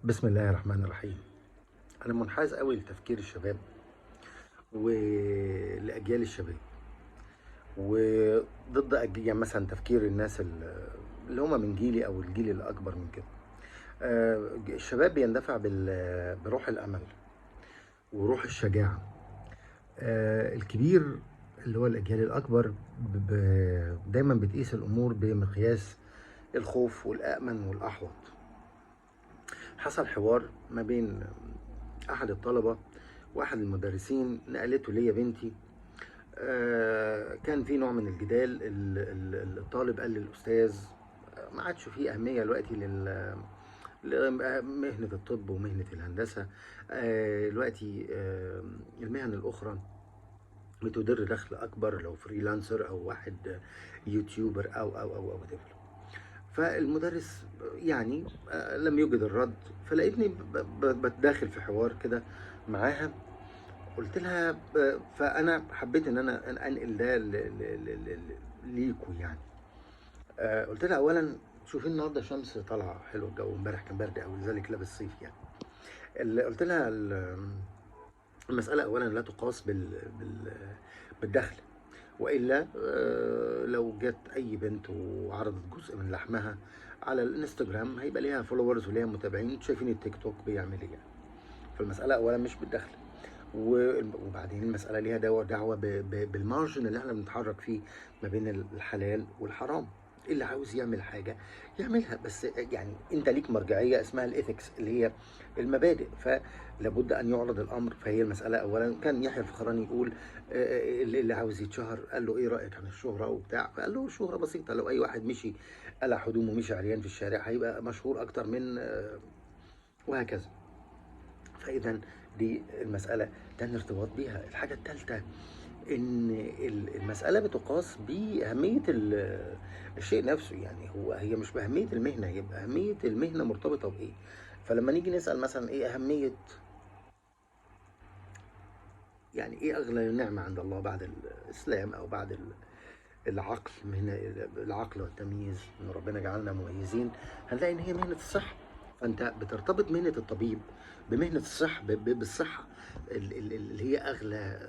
بسم الله الرحمن الرحيم. أنا منحاز قوي لتفكير الشباب ولأجيال الشباب، وضد يعني مثلا تفكير الناس اللي هم من جيلي أو الجيل الأكبر من كده. الشباب بيندفع بروح الأمل وروح الشجاعة. الكبير اللي هو الأجيال الأكبر دايما بتقيس الأمور بمقياس الخوف والأمن والأحوط. حصل حوار ما بين احد الطلبه واحد المدرسين، نقلته ليا بنتي. كان في نوع من الجدال. الطالب قال للاستاذ ما عادش فيه اهميه دلوقتي لمهنه الطب ومهنه الهندسه. دلوقتي المهن الاخرى بتدر دخل اكبر لو فريلانسر او واحد يوتيوبر او whatever. فالمدرس يعني لم يوجد الرد، فلقيتني بتداخل في حوار كده معاها. قلت لها فانا حبيت ان انا انقل ده ليكوا يعني. قلت لها اولا شوفي النهارده الشمس طالعه حلو، الجو امبارح كان برد قوي لذلك لابس صيف يعني. قلت لها المساله اولا لا تقاس بالدخل، والا لو جت اي بنت وعرضت جزء من لحمها على الانستجرام هيبقى ليها فولورز وليها متابعين، شايفين التيك توك بيعمل ايه يعني. فالمساله اولا مش بالدخل، وبعدين المساله ليها دعوه بالمارجن اللي احنا بنتحرك فيه ما بين الحلال والحرام. اللي عاوز يعمل حاجه يعملها، بس يعني انت ليك مرجعيه اسمها الايثكس اللي هي المبادئ، فلابد ان يعرض الامر. فهي المساله اولا كان يحيى الفخراني يقول اللي عاوز يتشهر قال له ايه رايك عن الشهره وبتاع، فقال له الشهره بسيطه، لو اي واحد مشي قلع هدومه ومشي عريان في الشارع هيبقى مشهور اكتر من وهكذا. فاذا دي المساله تاني ارتباط بيها. الحاجه الثالثه ان المساله بتقاس باهميه الشيء نفسه، يعني هي مش باهميه المهنه، هي باهميه المهنه مرتبطه بايه. فلما نيجي نسال مثلا ايه اهميه، يعني ايه اغلى نعمه عند الله بعد الاسلام او بعد العقل، مهنه العقل والتمييز، ان ربنا جعلنا مميزين، هنلاقي ان هي مهنه الصحه. فانت بترتبط مهنه الطبيب بمهنه الصحه، بالصحه اللي هي اغلى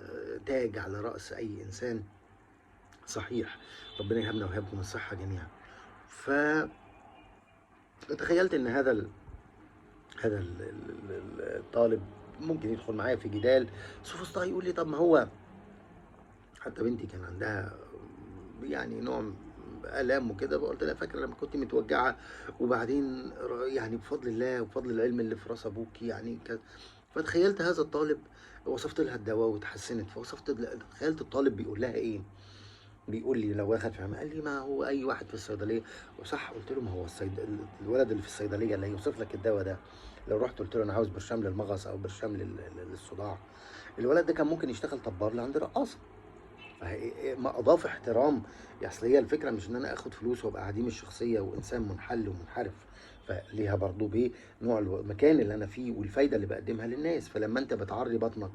تاج على راس اي انسان صحيح. ربنا يهبنا ويهبكم الصحه جميعا. فتخيلت ان الطالب ممكن يدخل معايا في جدال سوفسطائي، يقول لي طب ما هو حتى بنتي كان عندها يعني نوع آلام وكده، فقلت لها فاكره لما كنت متوجعه وبعدين يعني بفضل الله وبفضل العلم اللي في راس ابوك يعني فتخيلت هذا الطالب، وصفت لها الدواء وتحسنت، تخيلت الطالب بيقول لها ايه. بيقول لي لو واخد فهم، قال لي ما هو اي واحد في الصيدليه. وصح قلت له ما هو الولد اللي في الصيدليه اللي هيوصف لك الدواء ده، لو رحت قلت له انا عاوز برشام للمغص او برشام للصداع، الولد ده كان ممكن يشتغل طبال اللي عند رقاصه. ما اضاف احترام. اصل هي الفكره مش ان انا اخد فلوس وابقى عديم الشخصيه وانسان منحل ومنحرف، فليها برضو نوع المكان اللي انا فيه والفايده اللي بقدمها للناس. فلما انت بتعري بطنك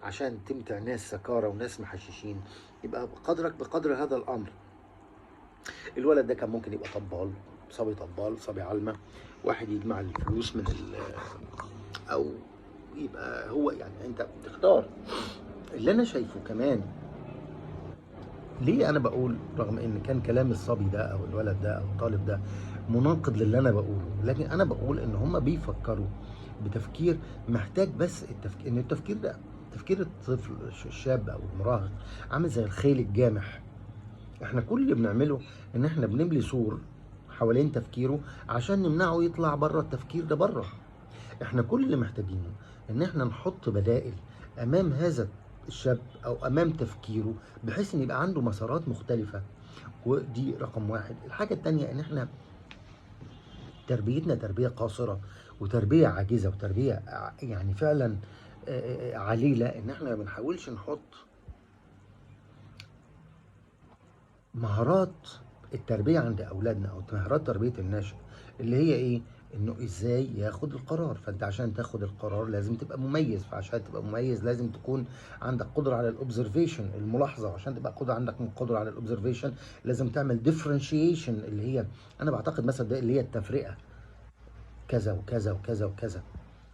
عشان تمتع ناس سكاره وناس محششين، يبقى قدرك بقدر هذا الامر. الولد ده كان ممكن يبقى طبال، صبي علمه، واحد يجمع الفلوس من او يبقى هو، يعني انت بتختار. اللي انا شايفه كمان، ليه انا بقول رغم ان كان كلام الصبي ده او الولد ده او الطالب ده مناقض للي انا بقوله، لكن انا بقول ان هم بيفكروا بتفكير محتاج بس ان التفكير ده تفكير الطفل الشاب او المراهق عامل زي الخيل الجامح. احنا كل اللي بنعمله ان احنا بنملي سور حوالين تفكيره عشان نمنعه يطلع بره التفكير ده بره. احنا كل اللي محتاجينه ان احنا نحط بدائل امام هذا الشاب او امام تفكيره، بحيث ان يبقى عنده مسارات مختلفة. ودي رقم واحد. الحاجة التانية ان احنا تربيتنا تربية قاصرة وتربية عاجزة وتربية يعني فعلا عليلة، ان احنا ما بنحاولش نحط مهارات التربية عند أولادنا أو مهارات تربية النشء، اللي هي إيه؟ إنه إزاي ياخد القرار. فأنت عشان تاخد القرار لازم تبقى مميز، فعشان تبقى مميز لازم تكون عندك قدرة على الأوبزرفيشن، الملاحظة. وعشان تبقى عندك قدرة على الأوبزرفيشن لازم تعمل ديفرنشيشن، اللي هي أنا بعتقد مثلا ده اللي هي التفرقة. كذا وكذا وكذا وكذا.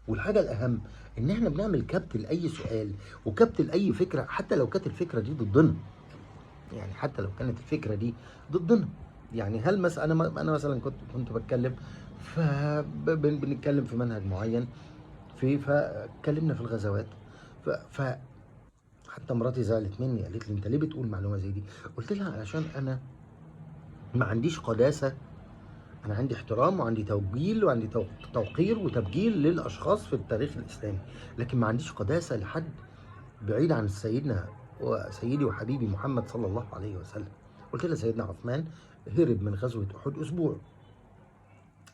والحاجه الاهم ان احنا بنعمل كبت لاي سؤال وكبت لاي فكره، حتى لو كانت الفكره دي ضدنا. يعني حتى لو كانت الفكره دي ضدنا. يعني هل مثلا انا مثلا كنت بتكلم، فبنتكلم في منهج معين، فاتكلمنا في الغزوات، ف حتى مراتي زعلت مني، قالت لي انت ليه بتقول معلومه زي دي؟ قلت لها علشان انا ما عنديش قداسه. انا عندي احترام وعندي توجيل وعندي توقير وتبجيل للاشخاص في التاريخ الاسلامي، لكن ما عنديش قداسه لحد بعيد عن سيدنا وسيدي وحبيبي محمد صلى الله عليه وسلم. قلت لها سيدنا عثمان هرب من غزوه احد اسبوع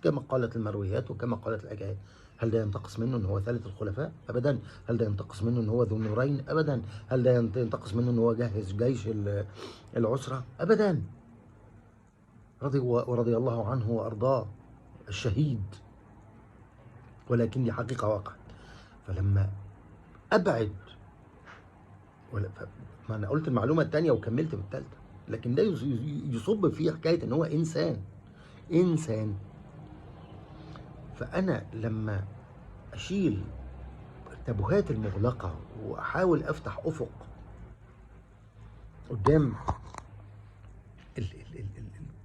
كما قالت المرويات وكما قالت الاجايات. هل ده ينتقص منه ان هو ثالث الخلفاء؟ ابدا. هل ده ينتقص منه ان هو ذو النورين؟ ابدا. هل ده ينتقص منه ان هو جهز جيش العسره؟ ابدا. ورضي الله عنه وارضاه، الشهيد، ولكن دي حقيقه وقعت. فلما ابعد ما انا قلت المعلومه الثانيه وكملت بالثالثه، لكن ده يصب في حكايه ان هو انسان. فانا لما اشيل التابوهات المغلقه واحاول افتح افق قدام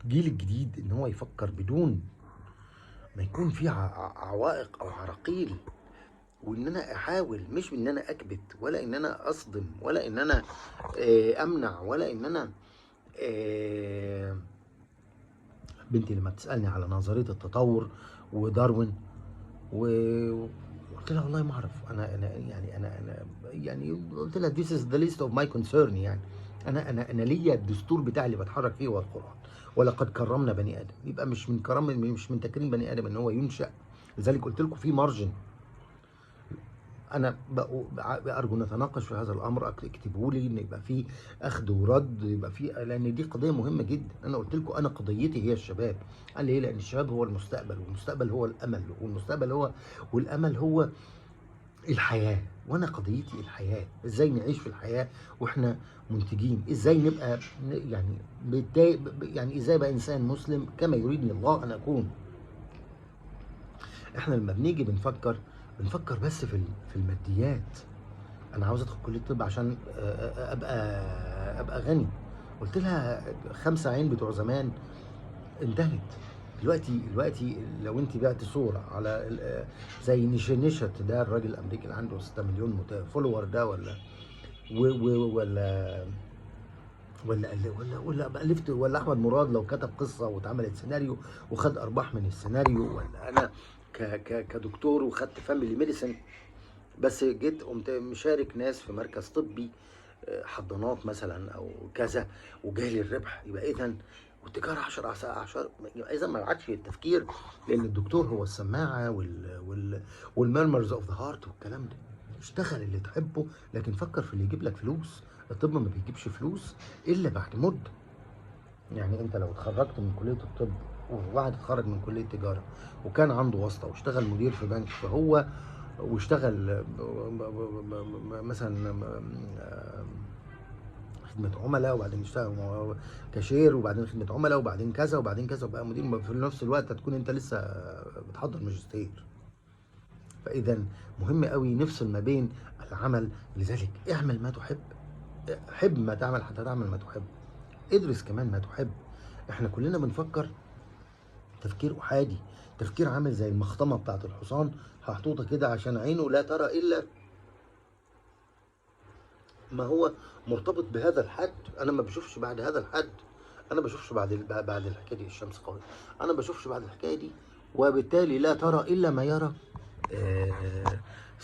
الجيل الجديد ان هو يفكر بدون ما يكون في عوائق او عراقيل، وان انا احاول مش ان انا اكبت ولا ان انا اصدم ولا ان انا امنع ولا ان انا بنتي لما بتسالني على نظريه التطور وداروين وقلت لها والله ما اعرف. انا قلت لها this is the list of my concern. يعني انا ليا الدستور بتاعي اللي بتحرك فيه هو القران. ولقد كرمنا بني ادم، يبقى مش من تكريم بني ادم ان هو ينشأ. لذلك قلت لكم في مارجن. انا ارجو نتناقش في هذا الامر، اكتبوا لي ان يبقى في اخذ ورد، يبقى في، لان دي قضيه مهمه جدا. انا قلت لكم انا قضيتي هي الشباب. قال لي ايه؟ لان الشباب هو المستقبل، والمستقبل هو الامل، والامل هو الحياه. وانا قضيتي الحياه، ازاي نعيش في الحياه واحنا منتجين، ازاي نبقى يعني ازاي ابقى انسان مسلم كما يريدني الله ان اكون. احنا لما بنيجي بنفكر بس في الماديات. انا عاوز ادخل كليه الطب عشان ابقى غني. قلت لها 5 عين بتوع زمان انتهت. دلوقتي لو انت بعت صوره على زي نشت ده الراجل الامريكي اللي عنده 6 مليون فولور ده، ولا الفت، ولا احمد مراد لو كتب قصه واتعملت سيناريو وخد ارباح من السيناريو، ولا انا كدكتور وخدت فاميلي ميديسن بس جيت قمت مشارك ناس في مركز طبي حضانات مثلا او كذا وجالي الربح، يبقى اذا والتجاره 10 يبقى اذا ما عادش التفكير، لان الدكتور هو السماعه والميرمرز اوف ذا هارت والكلام ده. اشتغل اللي تحبه، لكن فكر في اللي يجيب لك فلوس. الطب ما بيجيبش فلوس الا بعد مده. يعني انت لو اتخرجت من كليه الطب وواحد اتخرج من كليه تجاره وكان عنده واسطه واشتغل مدير في بنك، فهو واشتغل مثلا خدمة عملاء، وبعدين اشتغل كاشير، وبعدين خدمة عملاء، وبعدين كذا وبعدين كذا، وبقى مدير في نفس الوقت هتكون انت لسه بتحضر ماجستير. فاذا مهم قوي نفصل ما بين العمل. لذلك اعمل ما تحب، حب ما تعمل حتى تعمل ما تحب، ادرس كمان ما تحب. احنا كلنا بنفكر تفكير احادي، تفكير عامل زي المخطمه بتاعت الحصان محطوطه كده عشان عينه لا ترى الا ما هو مرتبط بهذا الحد. انا ما بشوفش بعد هذا الحد، انا بشوفش بعد الحكايه دي الشمس قويه، انا بشوفش بعد الحكايه دي، وبالتالي لا ترى الا ما يرى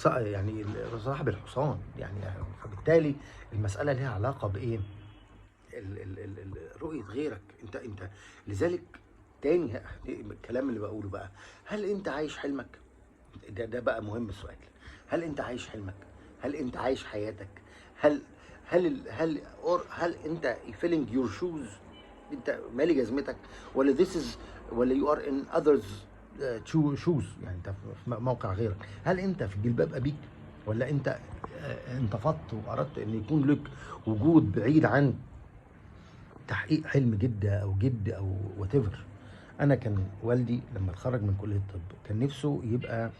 يعني صاحب الحصان. يعني فبالتالي المساله لها علاقه بايه؟ رؤيه غيرك. انت لذلك تاني الكلام اللي بقوله بقى، هل انت عايش حلمك؟ ده بقى مهم السؤال. هل انت عايش حلمك؟ هل انت عايش حياتك؟ هل هل انت feeling your shoes؟ انت مالي جزمتك؟ ولا this is ولا you are in others shoes؟ يعني انت في موقع غيرك. هل انت في جلباب ابيك؟ ولا انت انتفضت واردت ان يكون لك وجود بعيد عن تحقيق حلم جده او جد او whatever؟ انا كان والدي لما اتخرج من كليه الطب كان نفسه يبقى،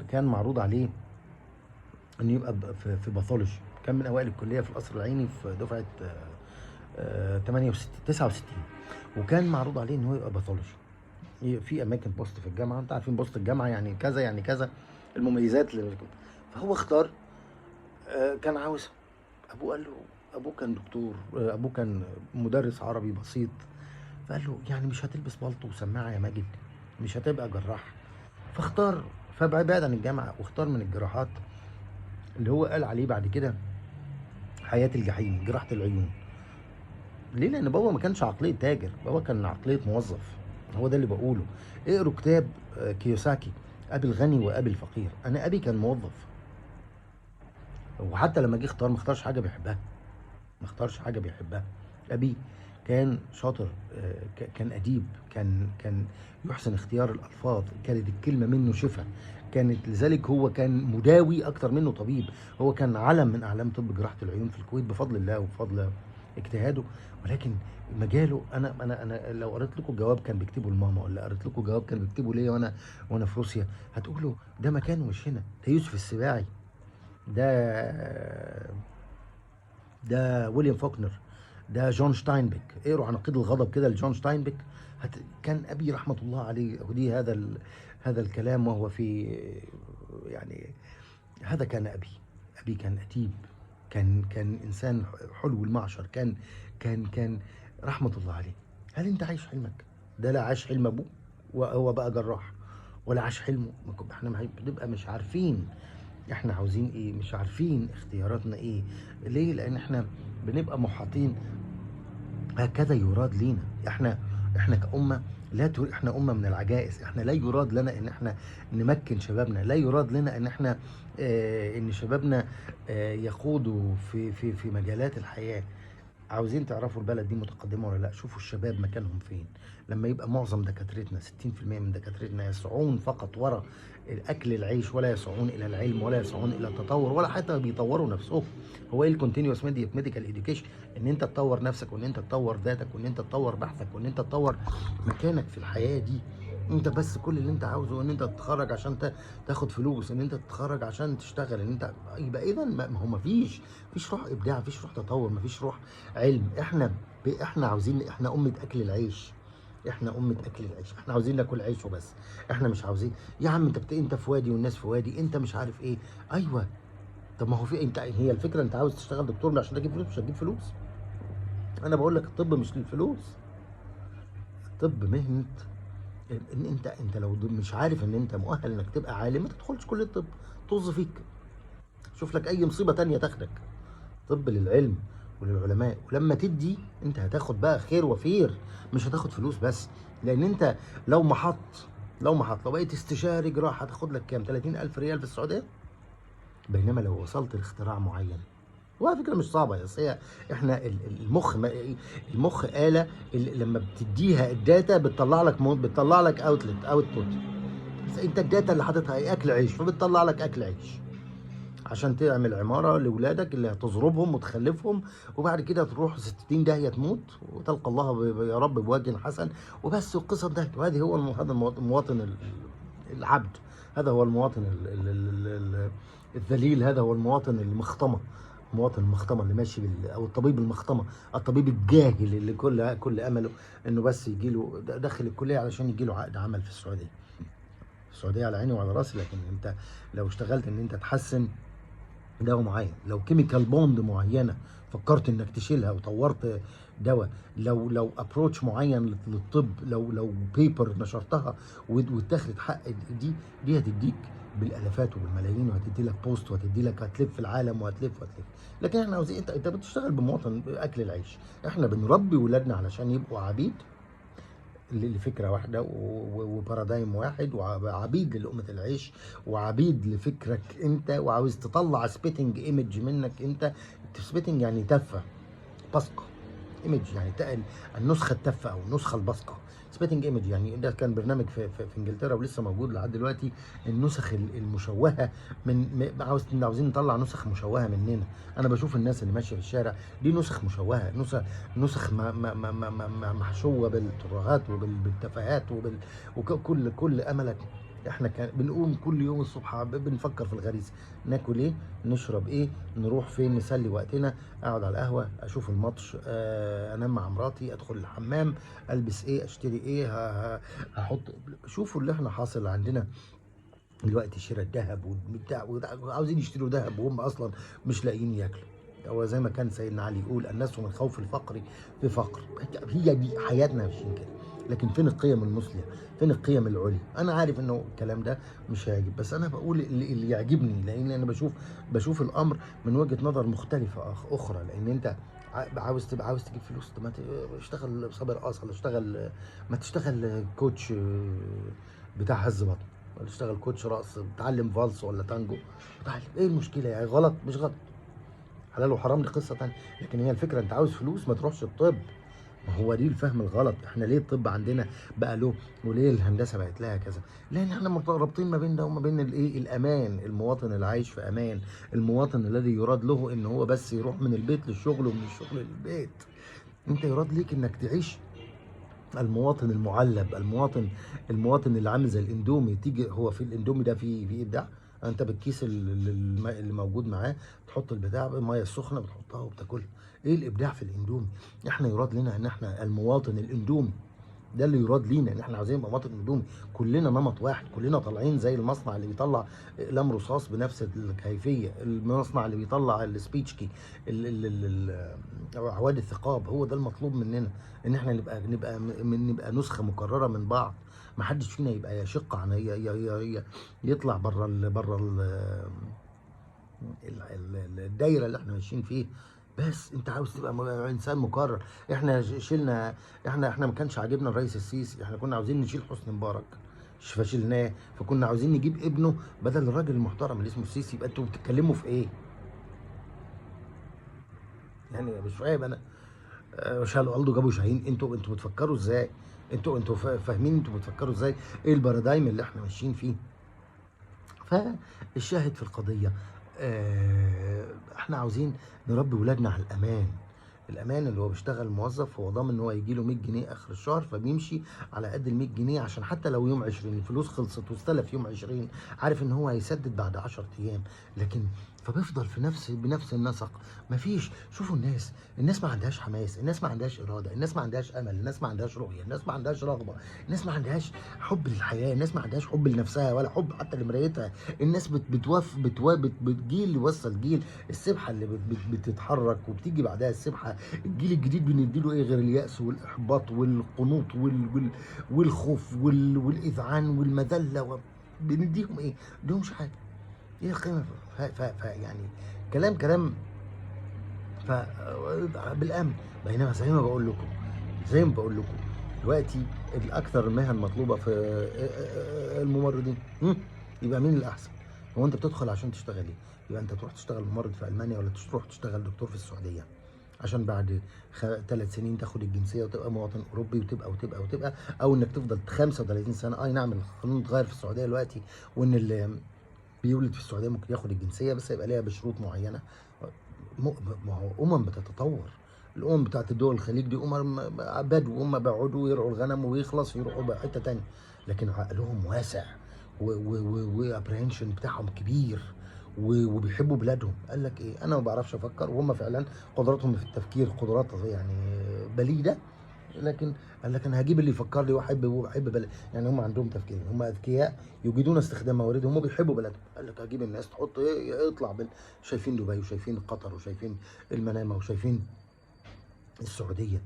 كان معروض عليه انه يبقى في باثولوجي. كان من اوائل الكليه في القصر العيني في دفعه 68 69، وكان معروض عليه ان هو يبقى باثولوجي. في اماكن بوست في الجامعه، انت عارفين بوست الجامعه يعني كذا يعني كذا، المميزات فهو اختار كان عاوز. ابوه قال له، ابوه كان دكتور، ابوه كان مدرس عربي بسيط، فقال له يعني مش هتلبس بالطو وسماعه يا ماجد، مش هتبقى جراح. فاختار، فبعد عن الجامعه واختار من الجراحات اللي هو قال عليه بعد كده حياه الجحيم، جراحه العيون. ليه؟ لان بابا ما كانش عقليه تاجر، بابا كان عقليه موظف. هو ده اللي بقوله. اقروا كتاب كيوساكي، ابي الغني وابي الفقير. انا ابي كان موظف، وحتى لما جه اختار ما اختارش حاجه بيحبها، ما اختارش حاجه بيحبها. ابي كان شاطر، كان اديب، كان يحسن اختيار الالفاظ، كانت الكلمه منه شفا، كانت لذلك هو كان مداوي اكتر منه طبيب. هو كان علم من اعلام طب جراحه العيون في الكويت بفضل الله وبفضل اجتهاده. ولكن مجاله، انا لو قريت لكم جواب كان بيكتبه لماما، ولا قريت لكم جواب كان بيكتبه ليا وانا في روسيا، هتقولوا ده مكانه مش هنا. ده يوسف السباعي، ده ويليام فوكنر، ده جون شتاينبيك. اقروا عن نقيض الغضب كده لجون شتاينبيك. كان ابي رحمه الله عليه ودي هذا الكلام وهو في، يعني هذا كان ابي. ابي كان اديب، كان انسان حلو المعشر، كان رحمه الله عليه. هل انت عايش حلمك؟ ده لا عاش حلم ابوه وهو بقى جراح، ولا عاش حلمه. احنا بنبقى مش عارفين احنا عاوزين ايه، مش عارفين اختياراتنا ايه. ليه؟ لان احنا بنبقى محاطين، هكذا يراد لينا. احنا كأمة لا احنا أمة من العجائز. احنا لا يراد لنا ان احنا نمكن شبابنا، لا يراد لنا ان احنا ان شبابنا يخوضوا في مجالات الحياة. عاوزين تعرفوا البلد دي متقدمة ولا لا؟ شوفوا الشباب مكانهم فين. لما يبقى معظم دكاترتنا 60% من دكاترتنا يسعون فقط وراء اكل العيش، ولا يسعون الى العلم، ولا يسعون الى التطور، ولا حتى بيطوروا نفسهم. هو ايه الكونتينوس ميديكال اديوكيشن؟ ان انت تطور نفسك، وان انت تطور ذاتك، وان انت تطور بحثك، وان انت تطور مكانك في الحياة دي. انت بس كل اللي انت عاوزه ان انت تتخرج عشان تاخد فلوس، ان انت تتخرج عشان تشتغل، ان انت يبقى اذا ما هو مفيش روح ابداع، مفيش روح تطور، مفيش روح علم. احنا عاوزين، احنا امه اكل العيش، احنا امه اكل العيش، احنا عاوزين ناكل عيش وبس. احنا مش عاوزين يا عم انت في وادي والناس في وادي، انت مش عارف ايه. ايوه، طب ما هو في انت، هي الفكره انت عاوز تشتغل دكتور عشان تجيب فلوس؟ مش هتجيب فلوس. انا بقول لك الطب مش للفلوس، الطب مهنه. ان انت لو مش عارف ان انت مؤهل انك تبقى عالم، ما تدخلش كليه الطب، طز فيك، شوف لك اي مصيبه تانية تاخدك. طب للعلم وللعلماء، ولما تدي انت هتاخد بقى خير وفير، مش هتاخد فلوس بس. لان انت لو لو بقيت استشاري جراحه هتاخد لك كام؟ 30,000 ريال في السعوديه. بينما لو وصلت لاختراع معين، وعلى فكره مش صعبه، بس هي احنا المخ آلة لما بتديها الداتا بتطلع لك اوتبوت. انت الداتا اللي حاططها ايه؟ اكل عيش، فبتطلع لك اكل عيش عشان تعمل عمارة لولادك اللي هتظربهم وتخلفهم، وبعد كده تروح 60 داهية تموت وتلقى الله يا رب بوجه حسن وبس. والقصة ده، وهذه هو هذا المواطن العبد، هذا هو المواطن الذليل، هذا هو المواطن المخطمة، مواطن المخطمة اللي ماشي او الطبيب المخطمة، الطبيب الجاهل اللي كل امله انه بس يجي له داخل الكلية علشان يجي له عقد عمل في السعودية. السعودية على عيني وعلى راسي، لكن انت لو اشتغلت ان انت تحسن دواء معين، لو كيميكال بوند معينه فكرت انك تشيلها وطورت دواء، لو ابروتش معين للطب، لو بيبر نشرتها واتاخدت حق، دي هتديك بالالافات وبالملايين، وهتدي لك بوست، وهتدي لك، هتلف في العالم وهتلف. لكن احنا عاوزين، انت بتشتغل بمواطن اكل العيش. احنا بنربي ولادنا علشان يبقوا عبيد لفكره واحده وبارادايم واحد، وعبيد للقمه العيش، وعبيد لفكرك انت، وعاوز تطلع سبيتنج ايمج منك انت. سبيتنج يعني تفه، بصقه. ايمج يعني النسخه التافهه او النسخه البصقه. سبيتنج ايمج، يعني ده كان برنامج في انجلترا ولسه موجود لحد دلوقتي. النسخ المشوهه عاوزين نطلع نسخ مشوهه مننا. انا بشوف الناس اللي ماشيه في الشارع دي نسخ مشوهه، نسخ محشوه بالترهات وبالتفاهات وكل املك. احنا كان بنقوم كل يوم الصبح بنفكر في الغريزه، ناكل ايه، نشرب ايه، نروح فين، نسلي وقتنا، اقعد على القهوه، اشوف الماتش، انام مع مراتي، ادخل الحمام، البس ايه، اشتري ايه، هحط. شوفوا اللي احنا حاصل عندنا دلوقتي، شراء الذهب وبتاع، عاوزين يشتروا ذهب وهم اصلا مش لاقيين ياكلوا. هو زي ما كان سيدنا علي يقول: الناس من خوف الفقر في فقر. هي دي حياتنا ماشيين كده. لكن فين القيم المثلى؟ فين القيم العليا؟ انا عارف انه الكلام ده مش هيعجب، بس انا بقول اللي يعجبني، لان انا بشوف الامر من وجهة نظر مختلفة اخرى. لان انت عاوز تجيب فلوس، طب ما اشتغل صابر اصل، اشتغل، ما تشتغل كوتش بتاع هز بطن، ولا اشتغل كوتش رقص، بتعلم فالس ولا تانجو، بتعلم. ايه المشكله يعني؟ غلط مش غلط، حلال وحرام دي قصه تانيه. لكن هي الفكره، انت عاوز فلوس ما تروحش الطب. ما هو دي الفهم الغلط. احنا ليه الطب عندنا بقى له، وليه الهندسه بقت لها كذا؟ لان احنا رابطين ما بين ده وما بين الايه، الامان. المواطن اللي عايش في امان، المواطن الذي يراد له ان هو بس يروح من البيت للشغل ومن الشغل للبيت. انت يراد ليك انك تعيش المواطن المعلب، المواطن اللي عامل زي الاندومي. تيجي هو في الاندومي ده في ابداع. انت بالكيس اللي موجود معاه، تحط البتاع الميه السخنه، بتحطها وبتاكلها. ايه الابداع في الاندومي؟ احنا يراد لنا ان احنا المواطن الاندومي، ده اللي يراد لينا، ان احنا عايزين نبقى مواطن اندومي. كلنا نمط واحد، كلنا طالعين زي المصنع اللي بيطلع اقلام رصاص بنفس الكيفيه، المصنع اللي بيطلع السبيتشكي، عواد الثقاب. هو ده المطلوب مننا، ان احنا نبقى نسخه مكرره من بعض. ما حدش فينا يبقى يشق عن يطلع بره الدايره اللي احنا ماشيين فيه. بس انت عاوز تبقى انسان مكرر. احنا شلنا، احنا ما كانش عاجبنا الرئيس السيسي، احنا كنا عاوزين نشيل حسني مبارك، فشلناه. فكنا عاوزين نجيب ابنه بدل الراجل المحترم اللي اسمه السيسي. يبقى انتوا بتتكلموا في ايه يعني؟ مش فاهم انا. شالوا الدو جابوا شاهين. انتوا بتفكروا ازاي؟ انتوا فاهمين انتوا بتفكروا ازاي؟ ايه البارادايم اللي احنا ماشيين فيه؟ فالشاهد في القضية، احنا عاوزين نربي ولادنا على الأمان. الأمان اللي هو بيشتغل موظف، هو ضامن إن هو يجي له 100 جنيه آخر الشهر، فبيمشي على قد ال 100 جنيه، عشان حتى لو يوم 20 الفلوس خلصت واستلف يوم 20، عارف إن هو هيسدد بعد 10 أيام. لكن فبيفضل بنفس النسق. مفيش. شوفوا الناس ما عندهاش حماس، الناس ما عندهاش إرادة، الناس ما عندهاش أمل، الناس ما عندهاش رؤية، الناس ما عندهاش رغبة، الناس ما عندهاش حب للحياة، الناس ما عندهاش حب لنفسها ولا حب حتى لمرايتها. الناس جيل يوصل جيل. السبحه اللي بتتحرك وبتيجي بعدها السبحه، الجيل الجديد بنديله ايه غير اليأس والاحباط والقنوط والخوف والاذعان والمذله بنديهم ايه؟ بدهمش حاجه. ايه القيمه؟ يعني كلام ف بالامن. بينما زي ما بقول لكم دلوقتي، الاكثر المهن مطلوبه في الممرضين. يبقى مين الاحسن؟ هو انت بتدخل عشان تشتغل ايه؟ يبقى انت تروح تشتغل ممرض في المانيا، ولا تروح تشتغل دكتور في السعوديه، عشان بعد 3 سنين تاخد الجنسيه وتبقى مواطن اوروبي، وتبقى او انك تفضل 35 سنه. اي نعم القانون اتغير في السعوديه دلوقتي، وان اللي بيولد في السعوديه ممكن ياخد الجنسيه، بس يبقى ليها بشروط معينه. ما هو بتتطور. الامم بتاعت الدول الخليج دي بدو، بيقعدوا يرعوا الغنم ويخلص يروحوا بقى حته تانيه. لكن عقلهم واسع، وابريهنشن بتاعهم كبير، وبيحبوا بلادهم. قال لك ايه، انا ما بعرفش افكر، وهم فعلا قدراتهم في التفكير قدرات يعني بليده. لكن قال لك انا هجيب اللي يفكر لي واحب بلد. يعني هم عندهم تفكير، هم اذكياء يجيدون استخدام مواردهم، هم بيحبوا بلدهم. قال لك هجيب الناس تحط ايه، يطلع شايفين دبي، وشايفين قطر، وشايفين المنامه، وشايفين السعوديه.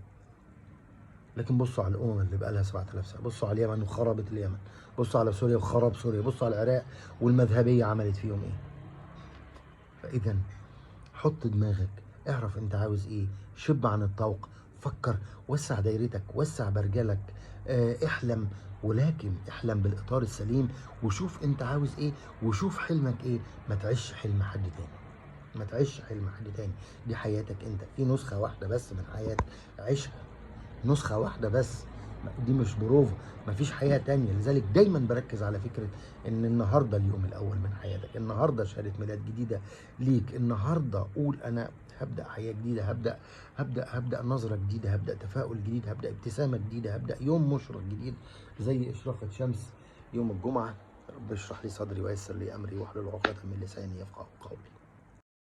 لكن بصوا على الامم اللي بقى لها 7000 سنه، بصوا على اليمن وخربت اليمن، بصوا على سوريا وخرب سوريا، بصوا على العراق والمذهبيه عملت فيهم ايه. فاذا حط دماغك، اعرف انت عاوز ايه، شب عن الطوق، فكر، وسع دايرتك، وسع برجلك، احلم. ولكن احلم بالاطار السليم، وشوف انت عاوز ايه، وشوف حلمك ايه. ما تعيش حلم حد تاني، ما تعيش حلم حد تاني. دي حياتك انت، في نسخة واحدة بس من حياتك، عيشها، نسخة واحدة بس دي مش بروفا، مفيش حياه تانية. لذلك دايما بركز على فكره ان النهارده اليوم الاول من حياتك، النهارده شهاده ميلاد جديده ليك، النهارده قول انا هبدا حياه جديده، هبدا نظره جديده، هبدا تفاؤل جديد، هبدا ابتسامه جديده، هبدا يوم مشرق جديد زي اشراقه شمس يوم الجمعه. رب اشرح لي صدري ويسر لي امري واحلل عقده من لساني يفقهوا قولي.